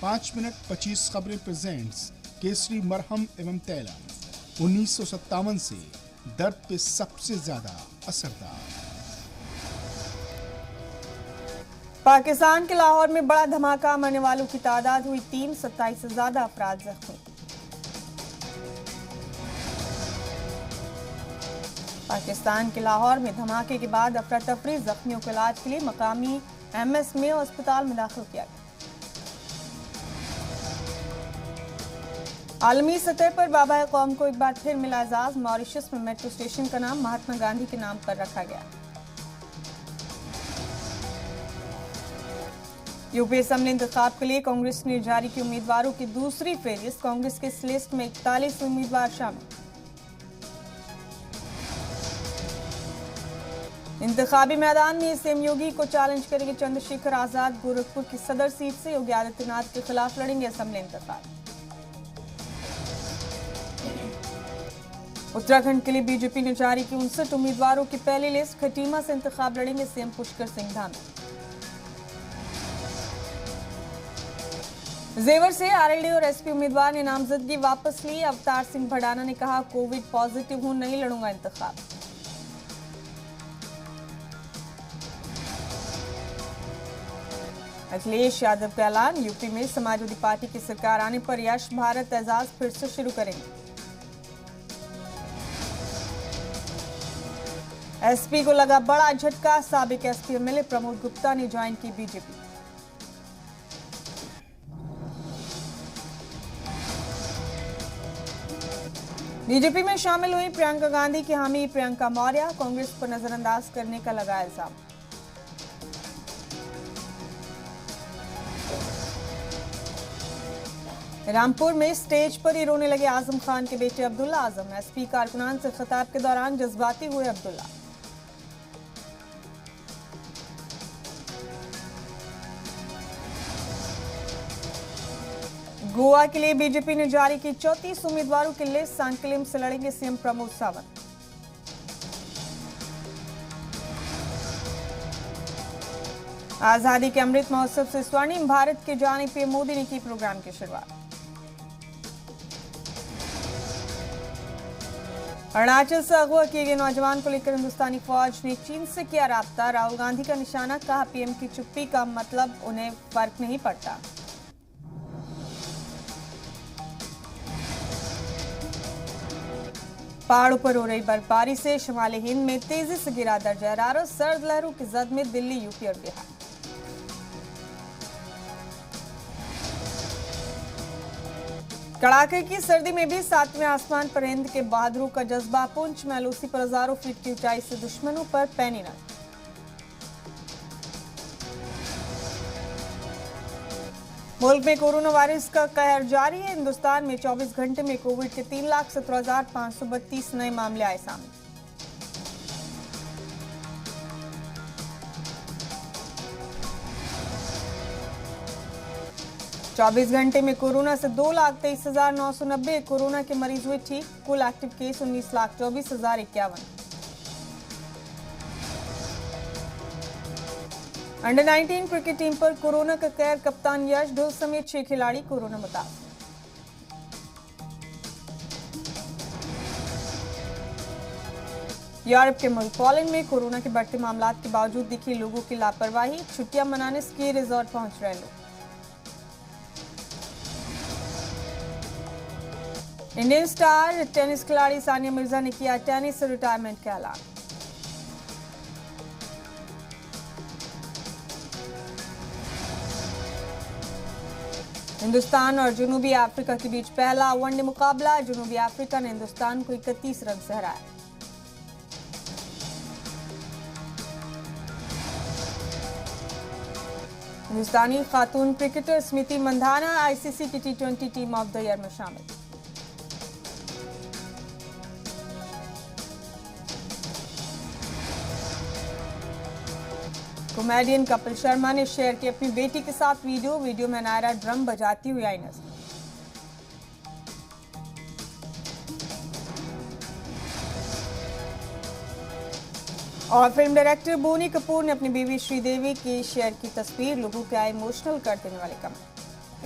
5 minute 25 खबरें presents Kesari मरहम एवं तैलम 1957 से दर्द पे सबसे ज्यादा असरदार। पाकिस्तान के लाहौर में बड़ा धमाका, मरने वालों की तादाद हुई 3, 27 से ज्यादा अफराद जख्मी। पाकिस्तान के लाहौर में धमाके के बाद अफरा तफरी, जख्मियों को इलाज के लिए मकामी एमएस में अस्पताल में दाखिल किया गया। आलमी सतह पर बाबा कौम को एक बार फिर मिला एजाज, मॉरिशस में मेट्रो स्टेशन का नाम महात्मा गांधी के नाम पर रखा गया। यूपी असेंबली इंतखाब के लिए कांग्रेस ने जारी की उम्मीदवारों की दूसरी फहरिस्त, कांग्रेस के इस लिस्ट में 41 उम्मीदवार शामिल। इंतखाबी मैदान में सीएम योगी को चैलेंज करेंगे चंद्रशेखर आजाद, गोरखपुर की सदर सीट से योगी आदित्यनाथ के खिलाफ लड़ेंगे असेंबली इंतखाब। उत्तराखंड के लिए बीजेपी ने जारी की 59 उम्मीदवारों की पहली लिस्ट, खटीमा से इंतखाब लड़ेंगे सीएम पुष्कर सिंह धामी। जेवर से आरएलडी और एसपी उम्मीदवार ने नामजदगी वापस ली, अवतार सिंह भडाना ने कहा कोविड पॉजिटिव हूं, नहीं लड़ूंगा इंतखाब। अखिलेश यादव का ऐलान, यूपी में समाजवादी पार्टी की सरकार आने पर यश भारत एजाज फिर से शुरू करेंगे। एसपी को लगा बड़ा झटका, साबिक एसपी एमएलए प्रमोद गुप्ता ने ज्वाइन की बीजेपी। बीजेपी में शामिल हुई प्रियंका गांधी की हामी प्रियंका मौर्य, कांग्रेस पर नजरअंदाज करने का लगा इल्जाम। रामपुर में स्टेज पर ही रोने लगे आजम खान के बेटे अब्दुल्ला आजम, एसपी कारकुनान से खिताब के दौरान जज्बाती हुए अब्दुल्ला। गोवा के लिए बीजेपी ने जारी की 34 उम्मीदवारों की लिस्ट, सांकलिम से लड़ेंगे सीएम प्रमोद सावंत। आजादी के अमृत महोत्सव से स्वर्णिम भारत के जाने पीएम मोदी ने की प्रोग्राम की शुरुआत। अरुणाचल से अगवा किए गए नौजवान को लेकर हिंदुस्तानी फौज ने चीन से किया राब्ता, राहुल गांधी का निशाना, कहा पीएम की चुप्पी का मतलब उन्हें फर्क नहीं पड़ता। पहाड़ों पर हो रही बर्फबारी से शुमाली हिंद में तेजी से गिरा दर्जा हरारत, सर्द लहरों की जद में दिल्ली, यूपी और बिहार। कड़ाके की सर्दी में भी सातवें आसमान पर हिंद के बहादुरों का जज्बा, पुंछ में एलओसी पर हजारों फीट की ऊंचाई से दुश्मनों पर पैनी नजर। मुल्क में कोरोना वायरस का कहर जारी है, हिंदुस्तान में 24 घंटे में कोविड के 3,17,532 नए मामले आए सामने। चौबीस घंटे में कोरोना से 2,23,990 कोरोना के मरीज हुए ठीक, कुल active case 19,24,051। Under 19 cricket team पर कोरोना का कहर, कप्तान यश ढोल समेत 6 खिलाड़ी कोरोना मुताबिक। यूरोप के मुल्क पोलैंड में कोरोना के बढ़ते मामलात के बावजूद दिखी लोगों की लापरवाही, छुट्टियां मनाने स्की रिजॉर्ट पहुंच रहे लोग। इंडियन स्टार टेनिस खिलाड़ी सानिया मिर्जा ने किया टेनिस से रिटायरमेंट का ऐलान। हिंदुस्तान और जनूबी अफ्रीका के बीच पहला वनडे मुकाबला, जनूबी अफ्रीका ने हिंदुस्तान को 31 रन से हराया। हिंदुस्तानी खातून क्रिकेटर स्मृति मंधाना आईसीसी की T20 team of the year में शामिल। कॉमेडियन कपिल शर्मा ने शेयर की अपनी बेटी के साथ वीडियो में नायरा ड्रम बजाती हुई आई नजर। और फिल्म डायरेक्टर बोनी कपूर ने अपनी बीवी श्रीदेवी की शेयर की तस्वीर, लोगों के आए इमोशनल कर देने वाले कमेंट।